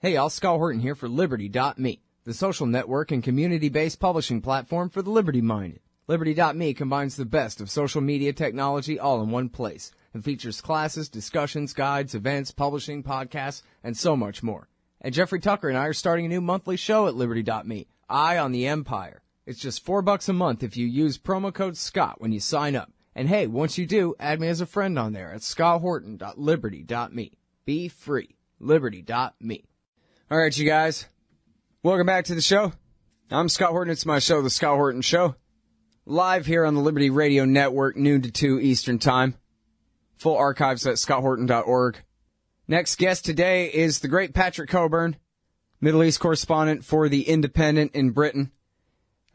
Hey, y'all, Scott Horton here for Liberty.me, the social network and community-based publishing platform for the liberty-minded. Liberty.me combines the best of social media technology all in one place and features classes, discussions, guides, events, publishing, podcasts, and so much more. And Jeffrey Tucker and I are starting a new monthly show at Liberty.me, Eye on the Empire. It's just $4 a month if you use promo code SCOTT when you sign up. And hey, once you do, add me as a friend on there at scotthorton.liberty.me. Be free. Liberty.me. All right, you guys. Welcome back to the show. I'm Scott Horton. It's my show, The Scott Horton Show. Live here on the Liberty Radio Network, noon to 2 Eastern Time. Full archives at scotthorton.org. Next guest today is the great Patrick Cockburn, Middle East correspondent for The Independent in Britain.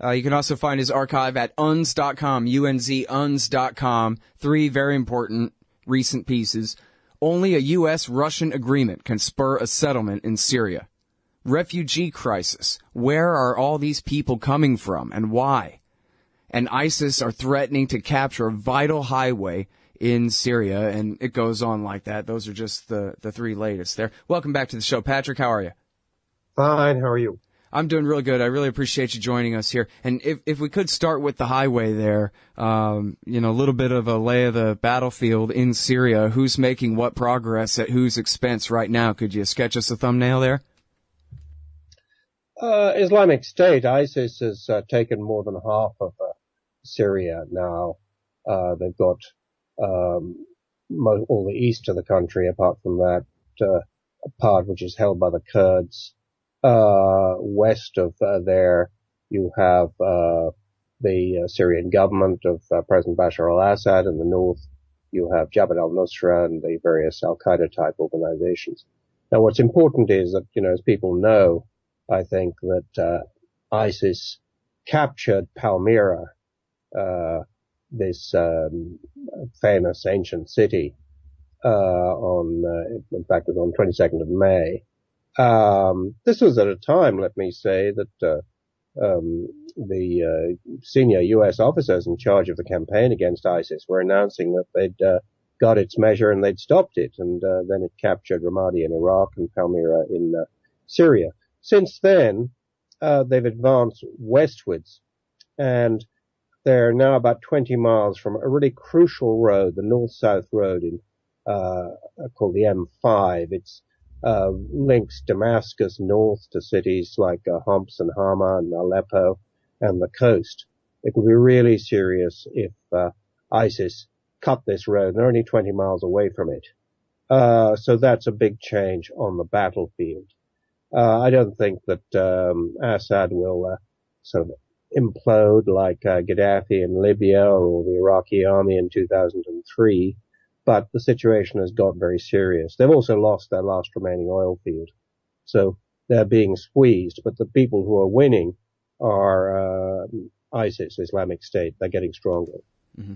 You can also find his archive at unz.com, unz.com. 3 very important recent pieces. Only a U.S.-Russian agreement can spur a settlement in Syria. Refugee crisis. Where are all these people coming from and why? And ISIS are threatening to capture a vital highway in Syria, and it goes on like that. Those are just the 3 latest there. Welcome back to the show. Patrick, how are you? Fine. How are you? I'm doing real good. I really appreciate you joining us here. And if we could start with the highway there, a little bit of a lay of the battlefield in Syria. Who's making what progress at whose expense right now? Could you sketch us a thumbnail there? Islamic State, ISIS, has taken more than half of Syria now. They've got all the east of the country, apart from that part which is held by the Kurds. West of there, you have the Syrian government of President Bashar al-Assad. In the north, you have Jabhat al-Nusra and the various al-Qaeda type organizations. Now, what's important is that, as people know, I think that ISIS captured Palmyra, this famous ancient city, in fact, it was on 22nd of May. This was at a time, let me say, that the senior U.S. officers in charge of the campaign against ISIS were announcing that they'd got its measure and they'd stopped it, and then it captured Ramadi in Iraq and Palmyra in Syria. Since then, they've advanced westwards, and they're now about 20 miles from a really crucial road, the north-south road called the M5. It's links Damascus north to cities like Homs and Hama and Aleppo and the coast. It would be really serious if ISIS cut this road. They're only 20 miles away from it. So that's a big change on the battlefield. I don't think that Assad will sort of implode like Gaddafi in Libya or the Iraqi army in 2003. But the situation has got very serious. They've also lost their last remaining oil field. So they're being squeezed. But the people who are winning are ISIS, Islamic State. They're getting stronger. Mm-hmm.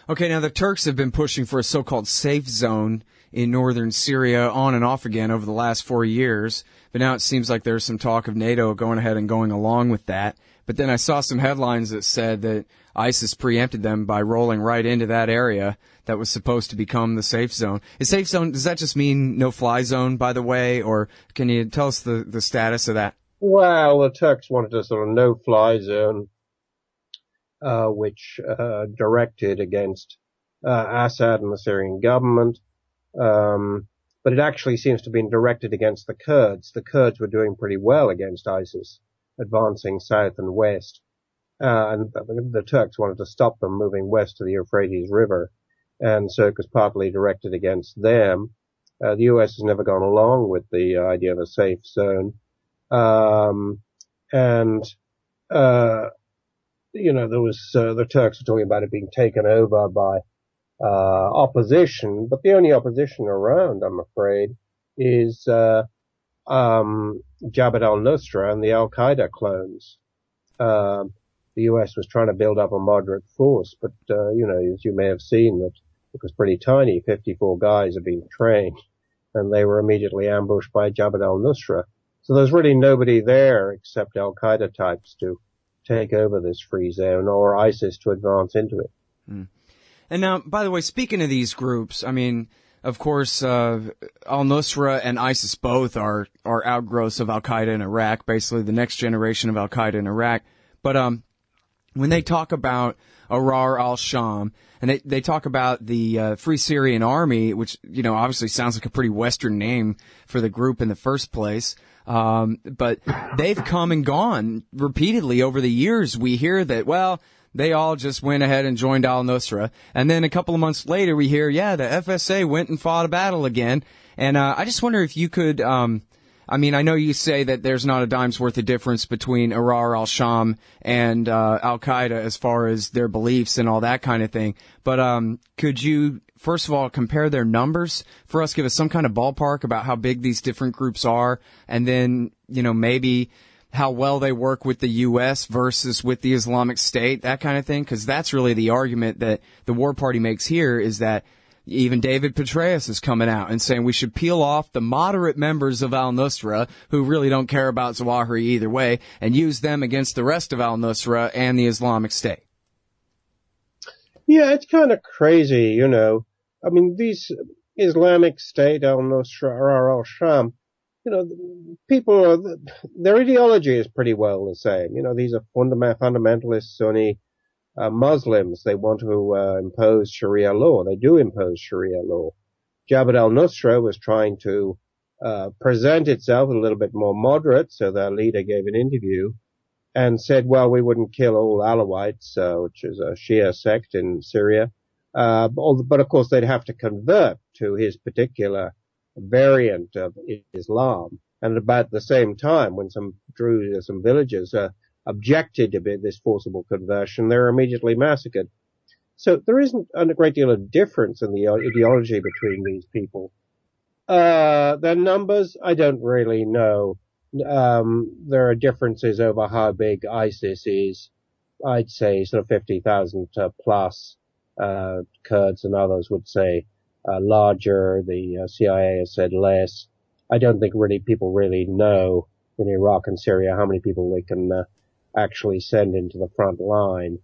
Okay, now the Turks have been pushing for a so-called safe zone in northern Syria on and off again over the last 4 years. But now it seems like there's some talk of NATO going ahead and going along with that. But then I saw some headlines that said that ISIS preempted them by rolling right into that area that was supposed to become the safe zone. Is safe zone, does that just mean no-fly zone, by the way? Or can you tell us the status of that? Well, the Turks wanted a sort of no-fly zone, which directed against Assad and the Syrian government. But it actually seems to have been directed against the Kurds. The Kurds were doing pretty well against ISIS, advancing south and west. And the Turks wanted to stop them moving west to the Euphrates River. And so it was partly directed against them. The U.S. has never gone along with the idea of a safe zone. There was, the Turks were talking about it being taken over by opposition, but the only opposition around, I'm afraid, is Jabhat al-Nusra and the al-Qaeda clones. The U.S. was trying to build up a moderate force, but, as you may have seen, that it was pretty tiny. 54 guys had been trained, and they were immediately ambushed by Jabhat al-Nusra. So there's really nobody there except al-Qaeda types to take over this free zone or ISIS to advance into it. Mm. And now, by the way, speaking of these groups, I mean, Of course, al-Nusra and ISIS both are outgrowths of al-Qaeda in Iraq, basically the next generation of al-Qaeda in Iraq. But when they talk about Ahrar al-Sham, and they talk about the Free Syrian Army, which, obviously sounds like a pretty Western name for the group in the first place. But they've come and gone repeatedly over the years. We hear that, well, they all just went ahead and joined al-Nusra. And then a couple of months later, we hear, the FSA went and fought a battle again. And I just wonder if you could, I know you say that there's not a dime's worth of difference between Ahrar al-Sham and al-Qaeda as far as their beliefs and all that kind of thing. But could you, first of all, compare their numbers for us, give us some kind of ballpark about how big these different groups are, and then, maybe how well they work with the U.S. versus with the Islamic State, that kind of thing? Because that's really the argument that the War Party makes here, is that even David Petraeus is coming out and saying we should peel off the moderate members of al-Nusra who really don't care about Zawahiri either way and use them against the rest of al-Nusra and the Islamic State. Yeah, it's kind of crazy, these Islamic State, al-Nusra, or al-Sham, their ideology is pretty well the same. These are fundamentalist Sunni Muslims. They want to impose Sharia law. They do impose Sharia law. Jabhat al-Nusra was trying to present itself a little bit more moderate, so their leader gave an interview and said, well, we wouldn't kill all Alawites, which is a Shia sect in Syria. But of course, they'd have to convert to his particular variant of Islam. And about the same time, when some villagers objected to this forcible conversion, they were immediately massacred. So there isn't a great deal of difference in the ideology between these people. Their numbers, I don't really know. There are differences over how big ISIS is. I'd say sort of 50,000 plus. Kurds and others would say larger. The CIA has said less. I don't think people really know in Iraq and Syria how many people they can actually send into the front line.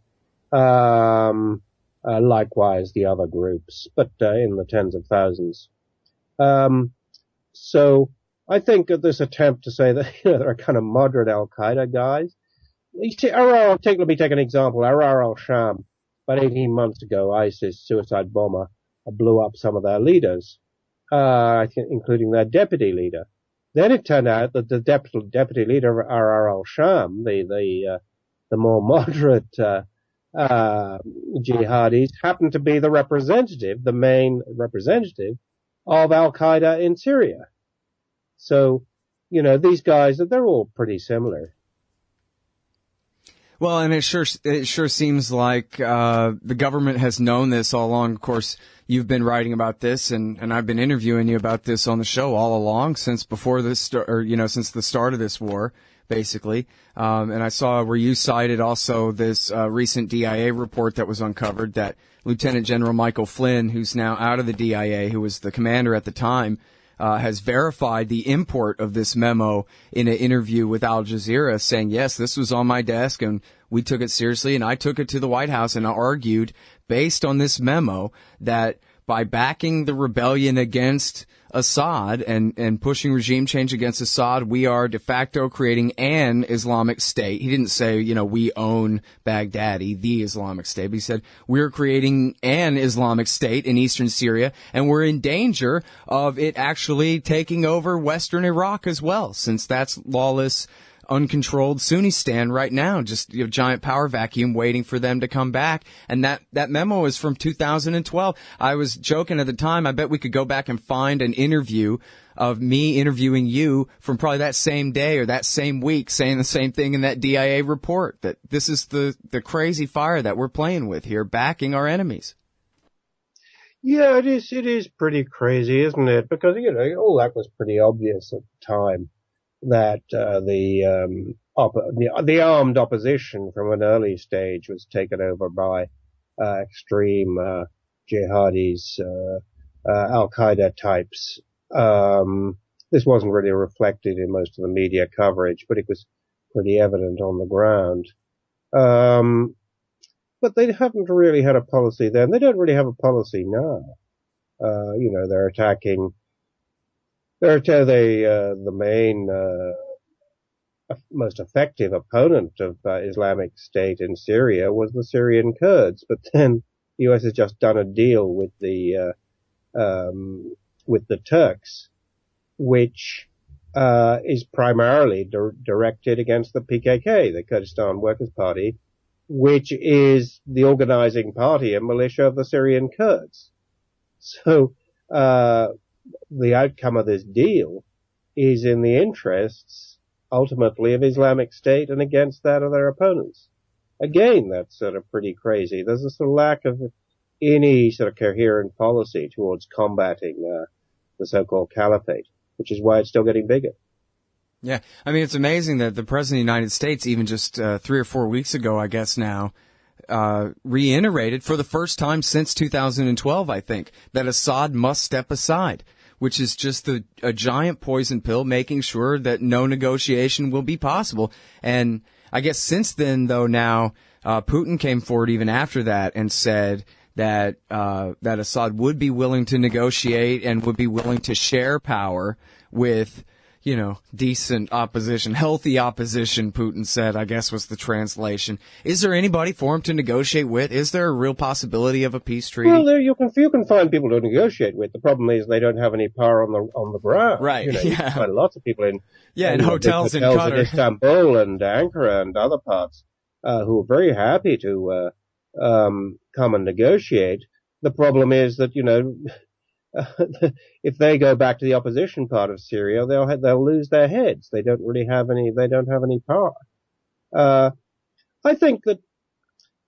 Likewise, the other groups, but in the tens of thousands. So I think this attempt to say that they're kind of moderate Al-Qaeda guys. You see, let me take an example. Ahrar al-Sham, about 18 months ago, ISIS suicide bomber blew up some of their leaders, I think, including their deputy leader. Then it turned out that the deputy leader of Ahrar al-Sham, the more moderate jihadis, happened to be the main representative of Al-Qaeda in Syria. So, these guys, they're all pretty similar. Well, and it sure seems like the government has known this all along. Of course, you've been writing about this, and I've been interviewing you about this on the show all along since before this, since the start of this war, basically. And I saw where you cited also this recent DIA report that was uncovered that Lieutenant General Michael Flynn, who's now out of the DIA, who was the commander at the time, has verified the import of this memo in an interview with Al Jazeera, saying, yes, this was on my desk and we took it seriously, and I took it to the White House and argued, based on this memo, that by backing the rebellion against Assad and pushing regime change against Assad, we are de facto creating an Islamic State. He didn't say, we own Baghdadi, the Islamic State, but he said we're creating an Islamic State in eastern Syria, and we're in danger of it actually taking over western Iraq as well, since that's lawless, uncontrolled Sunnistan right now, just giant power vacuum waiting for them to come back. And that memo is from 2012. I was joking at the time, I bet we could go back and find an interview of me interviewing you from probably that same day or that same week saying the same thing in that DIA report, that this is the crazy fire that we're playing with here, backing our enemies. Yeah, it is pretty crazy, isn't it? Because, all that was pretty obvious at the time, that the armed opposition from an early stage was taken over by extreme jihadis, Al-Qaeda types. This wasn't really reflected in most of the media coverage, but it was pretty evident on the ground. But they haven't really had a policy then. They don't really have a policy now. They're attacking. The main most effective opponent of Islamic State in Syria was the Syrian Kurds, but then the U.S. has just done a deal with the Turks, which is primarily directed against the PKK, the Kurdistan Workers' Party, which is the organizing party and militia of the Syrian Kurds. So the outcome of this deal is in the interests, ultimately, of Islamic State and against that of their opponents. Again, that's sort of pretty crazy. There's a sort of lack of any sort of coherent policy towards combating the so-called caliphate, which is why it's still getting bigger. Yeah, I mean, it's amazing that the President of the United States, even just 3 or 4 weeks ago, I guess now, reiterated for the first time since 2012, I think, that Assad must step aside, which is just a giant poison pill, making sure that no negotiation will be possible. And I guess since then, though, now Putin came forward even after that and said that that Assad would be willing to negotiate and would be willing to share power with, decent opposition, healthy opposition, Putin said, I guess was the translation. Is there anybody for him to negotiate with? Is there a real possibility of a peace treaty? Well, you can find people to negotiate with. The problem is they don't have any power on the ground. Right. You can find lots of people in hotels in Qatar, Istanbul and Ankara and other parts who are very happy to come and negotiate. The problem is that if they go back to the opposition part of Syria, they'll lose their heads. They don't have any power. I think that,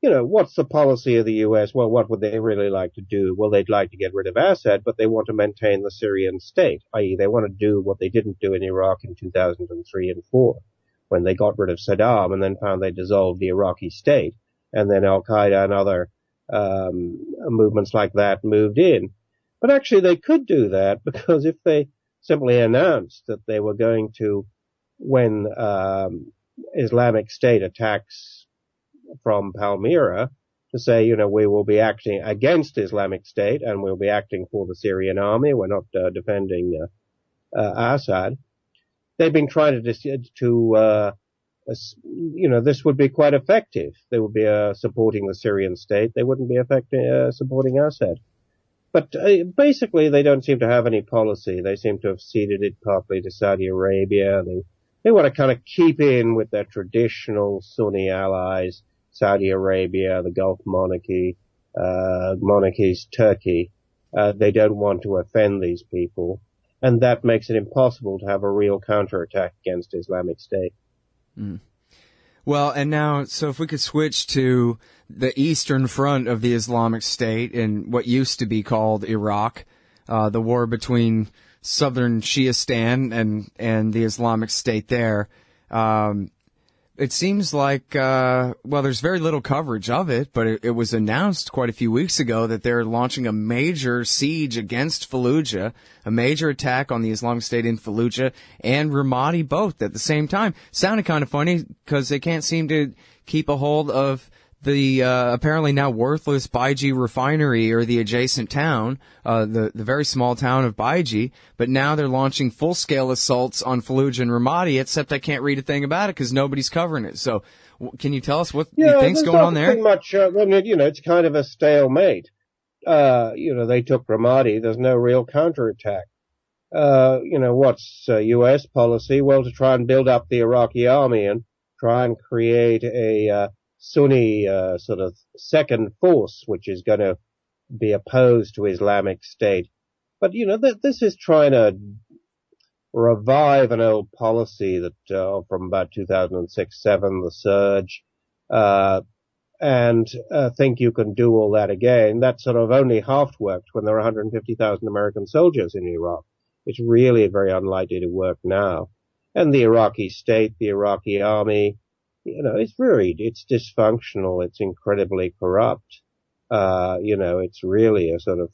what's the policy of the U.S.? Well, what would they really like to do? Well, they'd like to get rid of Assad, but they want to maintain the Syrian state, i.e. they want to do what they didn't do in Iraq in 2003 and 4, when they got rid of Saddam and then found they dissolved the Iraqi state, and then Al-Qaeda and other movements like that moved in. But actually they could do that, because if they simply announced that they were going to, when Islamic State attacks from Palmyra, to say, we will be acting against Islamic State and we'll be acting for the Syrian army. We're not defending Assad. They've been trying to this would be quite effective. They would be supporting the Syrian state. They wouldn't be supporting Assad. But basically, they don't seem to have any policy. They seem to have ceded it partly to Saudi Arabia. They want to kind of keep in with their traditional Sunni allies, Saudi Arabia, the Gulf monarchies, Turkey. They don't want to offend these people. And that makes it impossible to have a real counterattack against Islamic State. Mm. Well, and now, so if we could switch to the eastern front of the Islamic State in what used to be called Iraq, the war between southern Shiistan and the Islamic State there. It seems like, there's very little coverage of it, but it was announced quite a few weeks ago that they're launching a major siege against Fallujah, a major attack on the Islamic State in Fallujah and Ramadi both at the same time. Sounded kind of funny because they can't seem to keep a hold of the apparently now worthless Baiji refinery or the adjacent town, the very small town of Baiji, but now they're launching full-scale assaults on Fallujah and Ramadi, except I can't read a thing about it because nobody's covering it. So can you tell us what you think's going on there? Much, it's kind of a stalemate. They took Ramadi. There's no real counterattack. What's U.S. policy? Well, to try and build up the Iraqi army and try and create a Sunni sort of second force, which is going to be opposed to Islamic State. But, this is trying to revive an old policy that from about 2006-7, the surge, and think you can do all that again. That sort of only half worked when there were 150,000 American soldiers in Iraq. It's really very unlikely to work now. And the Iraqi state, the Iraqi army, it's dysfunctional. It's incredibly corrupt. It's really a sort of,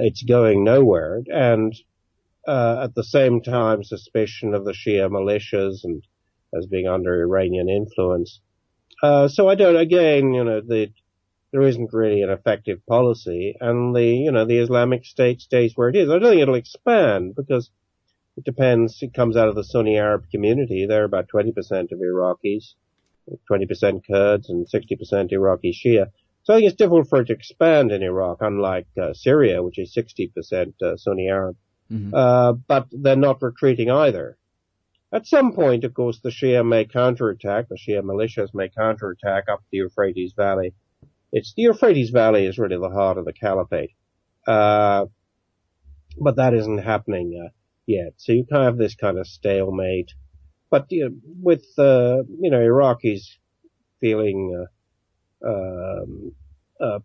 it's going nowhere. And, at the same time, suspicion of the Shia militias and as being under Iranian influence. So I don't, again, there isn't really an effective policy, and the Islamic State stays where it is. I don't think it'll expand because it depends. It comes out of the Sunni Arab community. They're about 20% of Iraqis, 20% Kurds, and 60% Iraqi Shia. So I think it's difficult for it to expand in Iraq, unlike Syria, which is 60% Sunni Arab. Mm-hmm. But they're not retreating either. At some point, of course, the Shia may counterattack. The Shia militias may counterattack up the Euphrates Valley. The Euphrates Valley is really the heart of the caliphate. But that isn't happening yet. So you kind of have this kind of stalemate. But with Iraqis feeling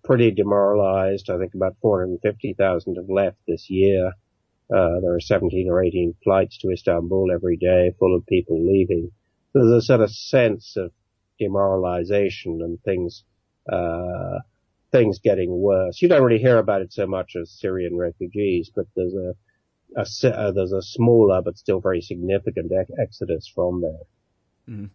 pretty demoralized. I think about 450,000 have left this year. There are 17 or 18 flights to Istanbul every day, full of people leaving. There's a sort of sense of demoralization and things getting worse. You don't really hear about it so much as Syrian refugees, but there's a smaller but still very significant exodus from there. Mm.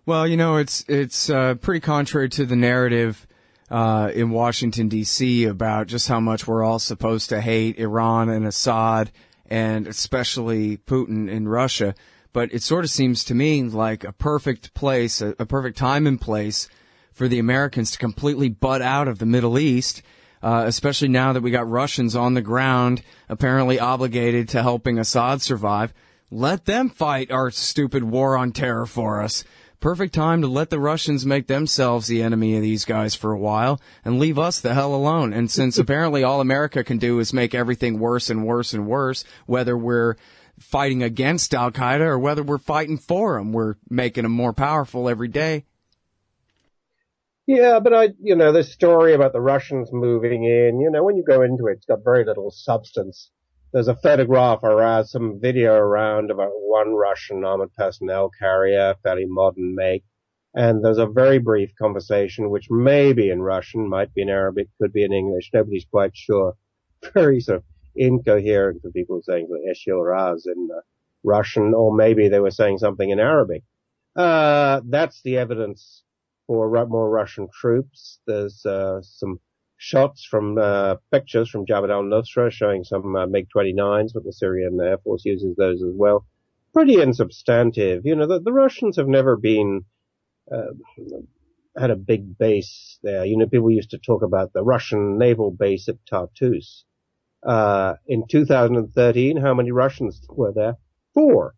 Well, it's pretty contrary to the narrative in Washington, D.C. about just how much we're all supposed to hate Iran and Assad, and especially Putin in Russia. But it sort of seems to me like a perfect place, a perfect time and place for the Americans to completely butt out of the Middle East, especially now that we got Russians on the ground, apparently obligated to helping Assad survive. Let them fight our stupid war on terror for us. Perfect time to let the Russians make themselves the enemy of these guys for a while and leave us the hell alone. And since apparently all America can do is make everything worse and worse and worse, whether we're fighting against Al-Qaeda or whether we're fighting for them, we're making them more powerful every day. Yeah, but this story about the Russians moving in, when you go into it, it's got very little substance. There's a photograph or some video around about one Russian armored personnel carrier, fairly modern make, and there's a very brief conversation, which may be in Russian, might be in Arabic, could be in English. Nobody's quite sure. Very sort of incoherent for people saying Eshil Raz in Russian, or maybe they were saying something in Arabic. That's the evidence for more Russian troops. There's some shots from pictures from Jabhat al-Nusra showing some MiG-29s, but the Syrian Air Force uses those as well. Pretty insubstantive. The Russians have never been had a big base there. People used to talk about the Russian naval base at Tartus. In 2013, how many Russians were there? Four.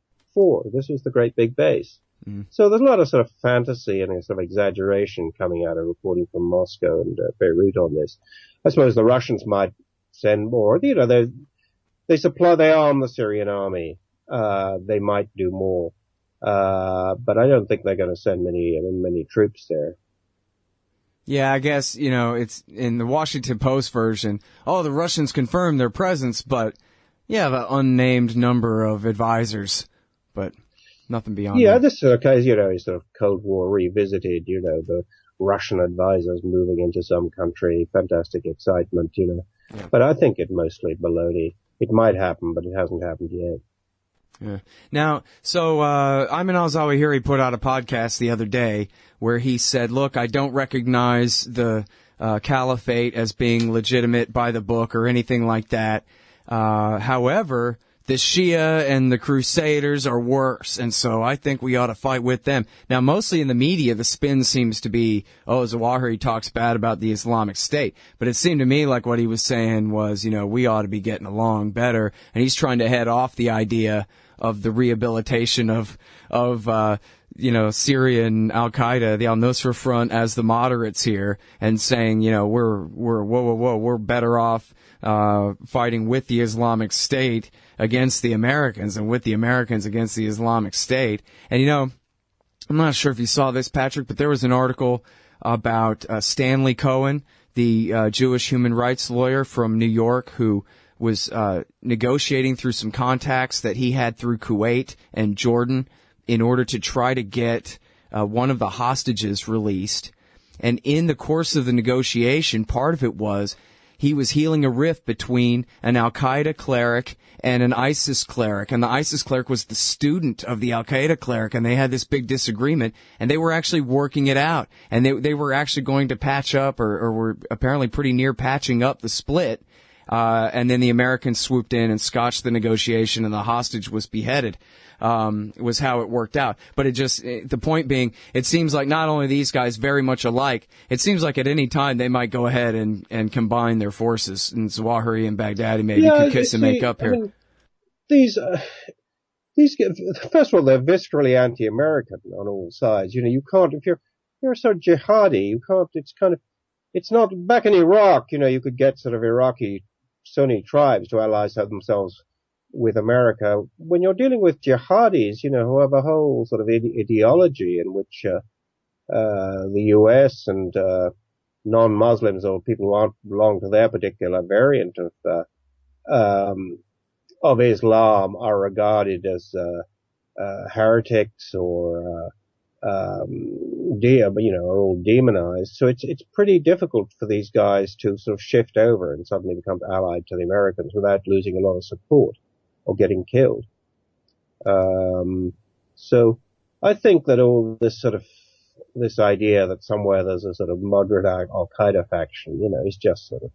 This was the great big base. Mm. So there's a lot of sort of fantasy and sort of exaggeration coming out of reporting from Moscow and Beirut on this. I suppose the Russians might send more. They arm the Syrian army. They might do more. But I don't think they're going to send many troops there. Yeah, I guess, it's in the Washington Post version. Oh, the Russians confirmed their presence, but an unnamed number of advisors, but nothing beyond that. Yeah, this case, is sort of Cold War revisited, the Russian advisors moving into some country, fantastic excitement, Yeah. But I think it mostly baloney. It might happen, but it hasn't happened yet. Yeah. Now, so Ayman al-Zawahiri put out a podcast the other day where he said, look, I don't recognize the caliphate as being legitimate by the book or anything like that. However, the Shia and the Crusaders are worse, and so I think we ought to fight with them. Now, mostly in the media, the spin seems to be, Zawahiri talks bad about the Islamic State. But it seemed to me like what he was saying was, we ought to be getting along better. And he's trying to head off the idea of the rehabilitation of Syrian Al-Qaeda, the Al-Nusra Front as the moderates here, and saying, we're better off fighting with the Islamic State against the Americans and with the Americans against the Islamic State. And, I'm not sure if you saw this, Patrick, but there was an article about Stanley Cohen, the Jewish human rights lawyer from New York who was negotiating through some contacts that he had through Kuwait and Jordan in order to try to get one of the hostages released. And in the course of the negotiation, part of it was he was healing a rift between an Al-Qaeda cleric and an ISIS cleric. And the ISIS cleric was the student of the Al-Qaeda cleric, and they had this big disagreement, and they were actually working it out. And they were actually going to patch up, or were apparently pretty near patching up the split. And then the Americans swooped in and scotched the negotiation, and the hostage was beheaded. Was how it worked out. But the point being, it seems like not only these guys very much alike, it seems like at any time they might go ahead and combine their forces. And Zawahiri and Baghdadi maybe could kiss and make up here. I mean, these, first of all, they're viscerally anti-American on all sides. You can't, if you're sort of jihadi, you can't, it's not, back in Iraq, you could get sort of Iraqi Sunni tribes to ally themselves with America. When you're dealing with jihadis, who have a whole sort of ideology in which the U.S. and non-Muslims or people who aren't belong to their particular variant of Islam are regarded as heretics or are all demonized. So it's pretty difficult for these guys to sort of shift over and suddenly become allied to the Americans without losing a lot of support or getting killed. So I think that all this idea that somewhere there's a sort of moderate Al-Qaeda faction, is just sort of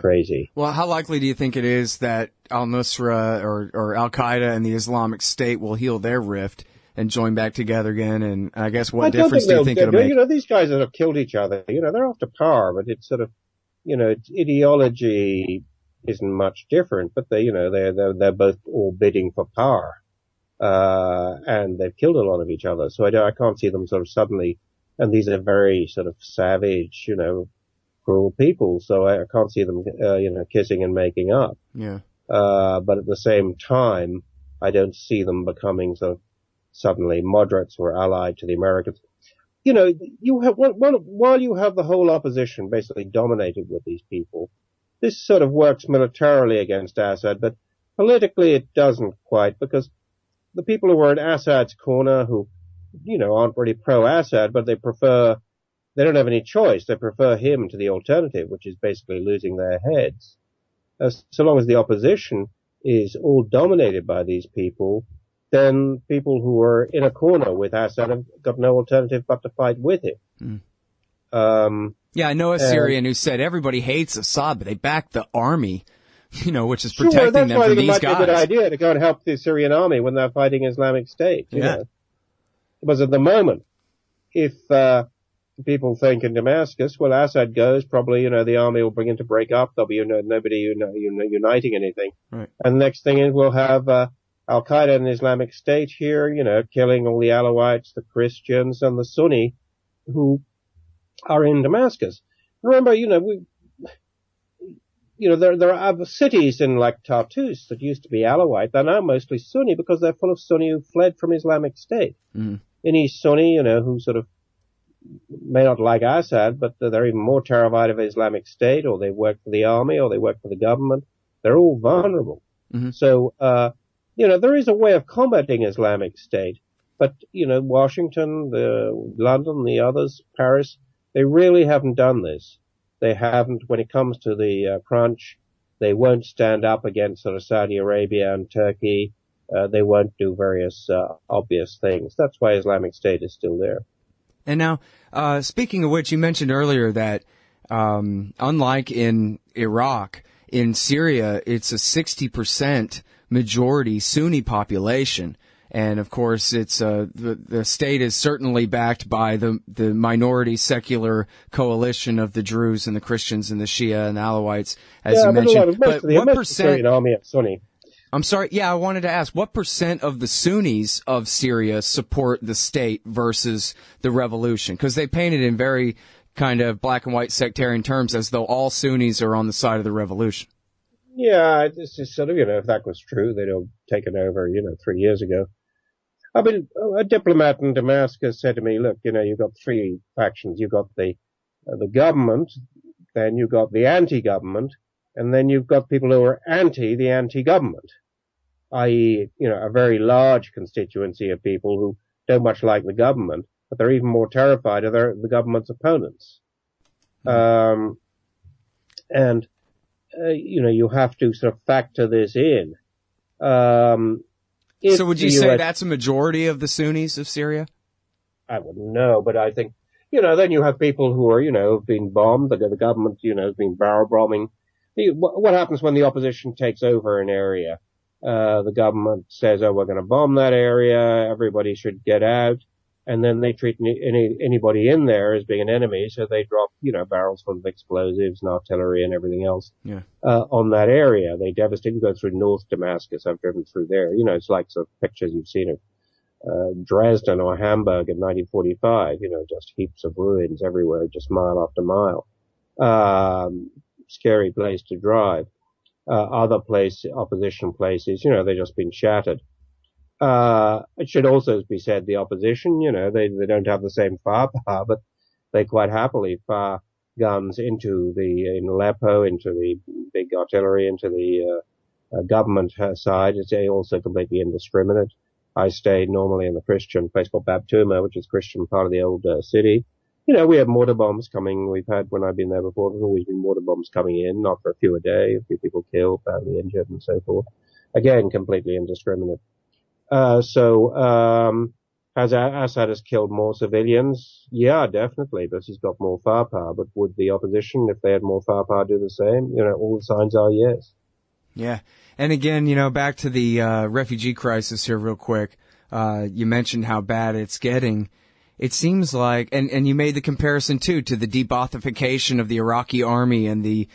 crazy. Well, how likely do you think it is that al-Nusra or Al-Qaeda and the Islamic State will heal their rift and join back together again? And I guess what difference do you think it'll make? These guys that have killed each other, they're after power, but it's sort of, it's ideology isn't much different, but they're both all bidding for power, and they've killed a lot of each other. So I can't see them sort of suddenly, and these are very sort of savage, cruel people. So I can't see them, kissing and making up. Yeah. But at the same time, I don't see them becoming sort of suddenly moderates who are allied to the Americans. You have, while you have the whole opposition basically dominated with these people, this sort of works militarily against Assad, but politically it doesn't quite, because the people who are in Assad's corner, who, aren't really pro-Assad, but they don't have any choice. They prefer him to the alternative, which is basically losing their heads. So long as the opposition is all dominated by these people, then people who are in a corner with Assad have got no alternative but to fight with him. I know a Syrian who said everybody hates Assad, but they back the army, which is protecting them from these guys. That's why it might be a good idea to go and help the Syrian army when they're fighting Islamic State. You know? Because at the moment, if people think in Damascus, well, Assad goes, probably, the army will begin to break up. There'll be nobody uniting anything. Right. And the next thing is we'll have Al-Qaeda and Islamic State here, killing all the Alawites, the Christians, and the Sunni who are in Damascus. Remember, there are cities in like Tartus that used to be Alawite. They're now mostly Sunni because they're full of Sunni who fled from Islamic State. Mm-hmm. Any Sunni, who sort of may not like Assad, but they're even more terrified of Islamic State, or they work for the army, or they work for the government. They're all vulnerable. Mm-hmm. So, there is a way of combating Islamic State, but, Washington, London, the others, Paris, they really haven't done this. They haven't, when it comes to the crunch, they won't stand up against sort of Saudi Arabia and Turkey. They won't do various obvious things. That's why Islamic State is still there. And now, speaking of which, you mentioned earlier that unlike in Iraq, in Syria, it's a 60% majority Sunni population. And of course, it's the state is certainly backed by the minority secular coalition of the Druze and the Christians and the Shia and the Alawites, as you mentioned. But what percent? Army of Sunni. I'm sorry. Yeah, I wanted to ask, what percent of the Sunnis of Syria support the state versus the revolution? Because they paint it in very kind of black and white sectarian terms, as though all Sunnis are on the side of the revolution. Yeah, this is sort of, if that was true, they'd have taken over, 3 years ago. I mean, a diplomat in Damascus said to me, look, you've got three factions. You've got the government, then you've got the anti-government, and then you've got people who are the anti-government, i.e., a very large constituency of people who don't much like the government, but they're even more terrified of the government's opponents. And you have to sort of factor this in. So would you say that's a majority of the Sunnis of Syria? I wouldn't know, but I think, then you have people who are, have been bombed. The government, has been barrel bombing. What happens when the opposition takes over an area? The government says, oh, we're going to bomb that area. Everybody should get out. And then they treat anybody in there as being an enemy. So they drop, barrels full of explosives and artillery and everything else, on that area. They devastate and go through North Damascus. I've driven through there. It's like sort of pictures you've seen of Dresden or Hamburg in 1945, just heaps of ruins everywhere, just mile after mile. Scary place to drive. Other opposition places, they've just been shattered. It should also be said the opposition, they don't have the same firepower, but they quite happily fire guns in Aleppo, into the big artillery, into the government side. It's also completely indiscriminate. I stayed normally in the Christian place called Baptuma, which is Christian part of the old city. We have mortar bombs coming. We've had, when I've been there before, there's always been mortar bombs coming in, not for a few a day, a few people killed, badly injured and so forth. Again, completely indiscriminate. Has Assad has killed more civilians? Yeah, definitely, because he's got more firepower. But would the opposition, if they had more firepower, do the same? All the signs are yes. Yeah. And again, back to the refugee crisis here real quick. You mentioned how bad it's getting. It seems like, and you made the comparison too to the de-Baathification of the Iraqi army and the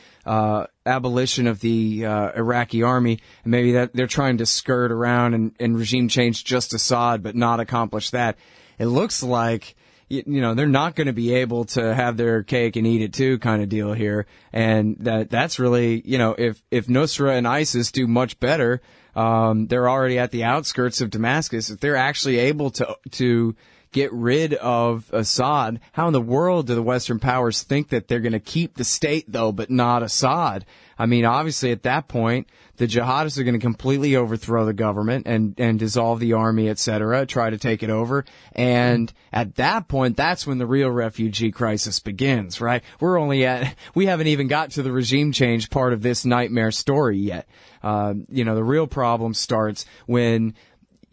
abolition of the Iraqi army. And maybe that they're trying to skirt around and regime change just Assad, but not accomplish that. It looks like, they're not going to be able to have their cake and eat it too kind of deal here. And that's really, if Nusra and ISIS do much better, they're already at the outskirts of Damascus. If they're actually able to get rid of Assad, how in the world do the Western powers think that they're going to keep the state, though, but not Assad? I mean, obviously, at that point, the jihadists are going to completely overthrow the government and dissolve the army, etc., try to take it over. And at that point, that's when the real refugee crisis begins, right? We haven't even got to the regime change part of this nightmare story yet. The real problem starts when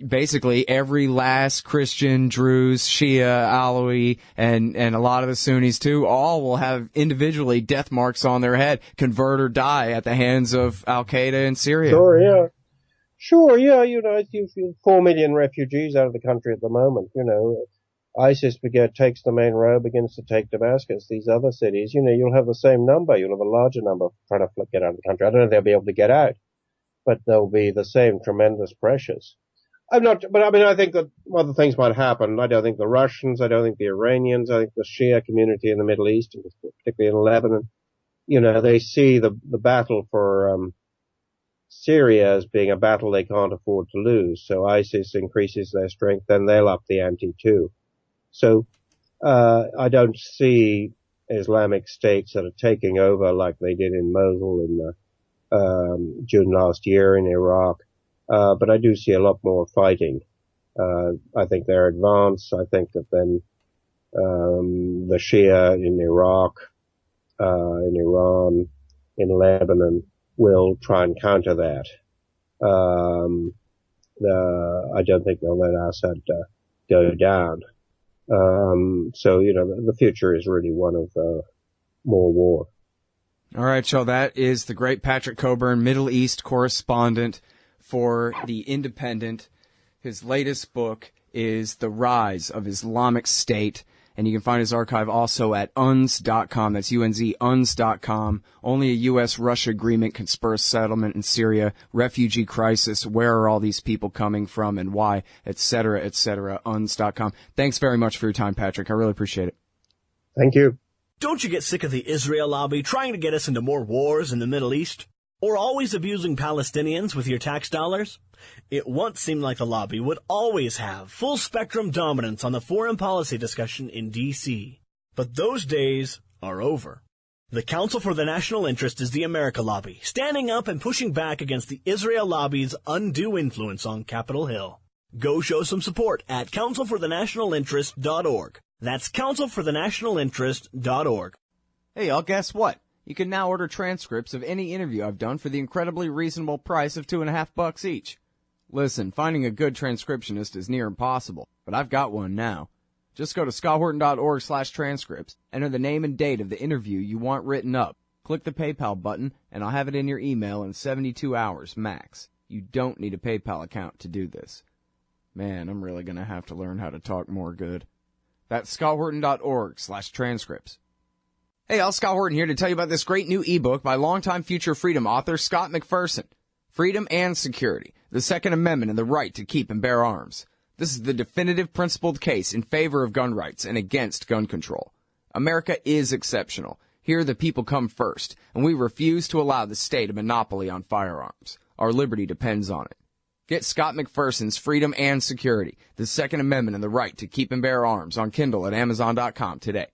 basically every last Christian, Druze, Shia, Alawi, and a lot of the Sunnis too, all will have individually death marks on their head, convert or die at the hands of Al-Qaeda in Syria. Sure, yeah. You 4 million refugees out of the country at the moment. ISIS takes the main road, begins to take Damascus, these other cities. You'll have the same number. You'll have a larger number trying to get out of the country. I don't know if they'll be able to get out, but there'll be the same tremendous pressures. I think that other things might happen. I don't think the Russians, I don't think the Iranians, I think the Shia community in the Middle East, particularly in Lebanon, they see the battle for Syria as being a battle they can't afford to lose. So ISIS increases their strength, then they'll up the ante too. So I don't see Islamic states that are taking over like they did in Mosul in June last year in Iraq. But I do see a lot more fighting. I think they're advanced. I think that then the Shia in Iraq, in Iran, in Lebanon will try and counter that. I don't think they'll let Assad go down. So the future is really one of more war. All right, so that is the great Patrick Cockburn, Middle East correspondent for The Independent. His latest book is The Rise of Islamic State, and you can find his archive also at UNS.com. That's UNZ, UNS.com. Only a U.S.-Russia agreement can spur a settlement in Syria. Refugee crisis. Where are all these people coming from and why? Etc., etc. UNS.com. Thanks very much for your time, Patrick. I really appreciate it. Thank you. Don't you get sick of the Israel lobby trying to get us into more wars in the Middle East? Or always abusing Palestinians with your tax dollars? It once seemed like the lobby would always have full-spectrum dominance on the foreign policy discussion in D.C. But those days are over. The Council for the National Interest is the America lobby, standing up and pushing back against the Israel lobby's undue influence on Capitol Hill. Go show some support at councilforthenationalinterest.org. That's councilforthenationalinterest.org. Hey, y'all, guess what? You can now order transcripts of any interview I've done for the incredibly reasonable price of $2.50 each. Listen, finding a good transcriptionist is near impossible, but I've got one now. Just go to scotthorton.org/transcripts, enter the name and date of the interview you want written up, click the PayPal button, and I'll have it in your email in 72 hours max. You don't need a PayPal account to do this. Man, I'm really going to have to learn how to talk more good. That's scotthorton.org/transcripts. Hey, all, Scott Horton here to tell you about this great new ebook by longtime Future Freedom author Scott McPherson. Freedom and Security, the Second Amendment and the Right to Keep and Bear Arms. This is the definitive principled case in favor of gun rights and against gun control. America is exceptional. Here the people come first, and we refuse to allow the state a monopoly on firearms. Our liberty depends on it. Get Scott McPherson's Freedom and Security, the Second Amendment and the Right to Keep and Bear Arms on Kindle at Amazon.com today.